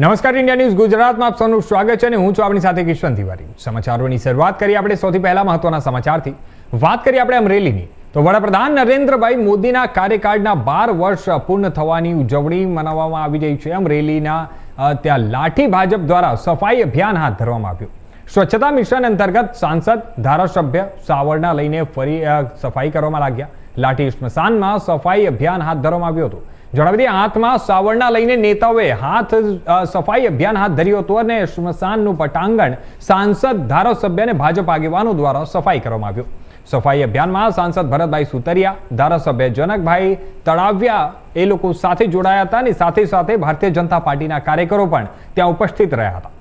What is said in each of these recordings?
નમસ્કાર, India news ગુજરાતમાં આપ સૌનું સ્વાગત છે અને હું છું આપણી સાથે કિશન તિવારી। સમાચારોની શરૂઆત કરીએ આપણે સૌથી પહેલા મહત્વના સમાચારથી। વાત કરીએ આપણે અમરેલીની, તો વડાપ્રધાન નરેન્દ્રભાઈ મોદીના કાર્યકાળના 12 વર્ષ પૂર્ણ થવાની ઉજવણી મનાવવામાં આવી રહી છે। અમરેલીના ત્યાં લાઠી ભાજપ દ્વારા સફાઈ અભિયાન હાથ ધરવામાં આવ્યું। સ્વચ્છતા મિશન અંતર્ગત સાંસદ, ધારાસભ્ય સાવરણા લઈને ફરી સફાઈ કરવામાં લાગ્યા। લાઠી સ્મશાનમાં સફાઈ અભિયાન હાથ ધરવામાં આવ્યું હતું। જણાવી દઈએ, હાથમાં સાવરણા લઈને નેતાઓએ હાથ સફાઈ અભિયાન હાથ ધર્યું હતું અને સ્મશાનનું પટાંગણ સાંસદ, ધારાસભ્ય અને ભાજપ આગેવાનો દ્વારા સફાઈ કરવામાં આવ્યું। સફાઈ અભિયાનમાં સાંસદ ભરતભાઈ સુતરિયા, ધારાસભ્ય જનકભાઈ તળાવિયા એ લોકો સાથે જોડાયા હતા અને સાથે સાથે ભારતીય જનતા પાર્ટીના કાર્યકરો પણ ત્યાં ઉપસ્થિત રહ્યા હતા।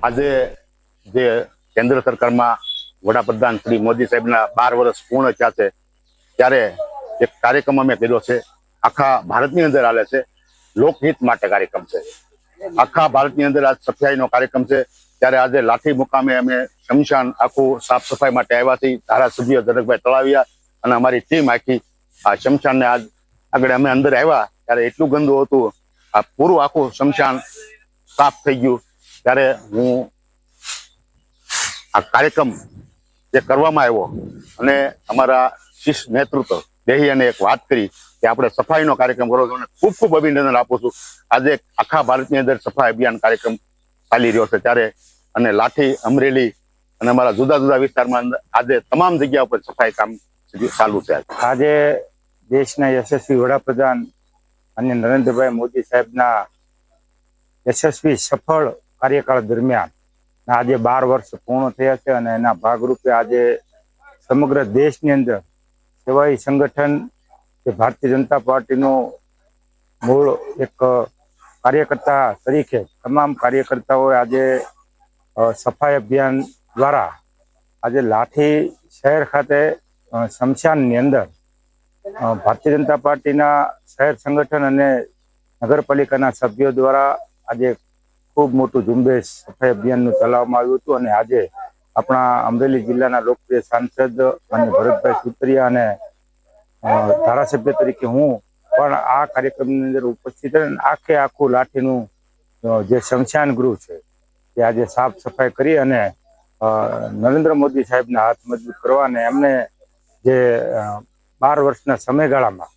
આજે જે કેન્દ્ર સરકારમાં વડાપ્રધાન શ્રી મોદી સાહેબના 12 વર્ષ પૂર્ણ થયા છે, ત્યારે એક કાર્યક્રમ અમે કર્યો છે। આખા ભારતની અંદર હાલે છે, લોકહિત માટે કાર્યક્રમ છે। આખા ભારતની અંદર આજ સફાઈનો કાર્યક્રમ છે, ત્યારે આજે લાઠી મુકામે અમે શમશાન આખું સાફ સફાઈ માટે આવ્યા છીએ। ધારાસભ્ય જનકભાઈ તળાવિયા અને અમારી ટીમ આખી આ શમશાનને આજ આગળ અમે અંદર આવ્યા ત્યારે એટલું ગંદુ હતું, આ પૂરું આખું શમશાન સાફ થઈ ગયું। ત્યારે હું આ કાર્યક્રમ જે કરવામાં આવ્યો અને અમારા શીર્ષ નેતૃત્વ બેહી અને એક વાત કરી કે આપણે સફાઈનો કાર્યક્રમ કરો છો અને ખૂબ ખૂબ અભિનંદન આપું છું। આજે આખા ભારતની અંદર સફાઈ અભિયાન કાર્યક્રમ ચાલી રહ્યો છે, ત્યારે અને લાઠી, અમરેલી અને અમારા જુદા જુદા વિસ્તારમાં આજે તમામ જગ્યા ઉપર સફાઈ કામ ચાલુ છે। આજે દેશના યશસ્વી વડાપ્રધાન અને નરેન્દ્રભાઈ મોદી સાહેબના યશસ્વી સફળ કાર્યકાળ દરમિયાન આજે 12 વર્ષ પૂર્ણ થયા છે અને એના ભાગરૂપે આજે સમગ્ર દેશની અંદર સેવાઈ સંગઠન કે ભારતીય જનતા પાર્ટીનું મૂળ એક કાર્યકર્તા તરીકે તમામ કાર્યકર્તાઓએ આજે સફાઈ અભિયાન દ્વારા આજે લાઠી શહેર ખાતે શમશાનની અંદર ભારતીય જનતા પાર્ટીના શહેર સંગઠન અને નગરપાલિકાના સભ્યો દ્વારા આજે ખૂબ મોટું ઝુંબેશ સફાઈ અભિયાનનું ચલાવવામાં આવ્યું હતું અને આજે આપણા અમરેલી જિલ્લાના લોકપ્રિય સાંસદ અને ભરતભાઈ સુતરિયા અને ધારાસભ્ય તરીકે હું પણ આ કાર્યક્રમની અંદર ઉપસ્થિત રહી આખું લાઠીનું જે શમશાન ગૃહ છે તે આજે સાફ સફાઈ કરી અને નરેન્દ્ર મોદી સાહેબના હાથ મજબૂત કરવા અને એમને જે 12 વર્ષના સમયગાળામાં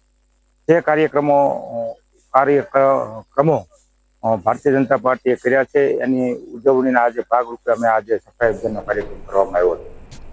જે કાર્યક્રમો ભારતીય જનતા પાર્ટીએ કર્યા છે એની ઉજવણીના આજે ભાગરૂપે અમે આજે સફાઈ અભિયાનનો કાર્યક્રમ કરવામાં આવ્યો હતો।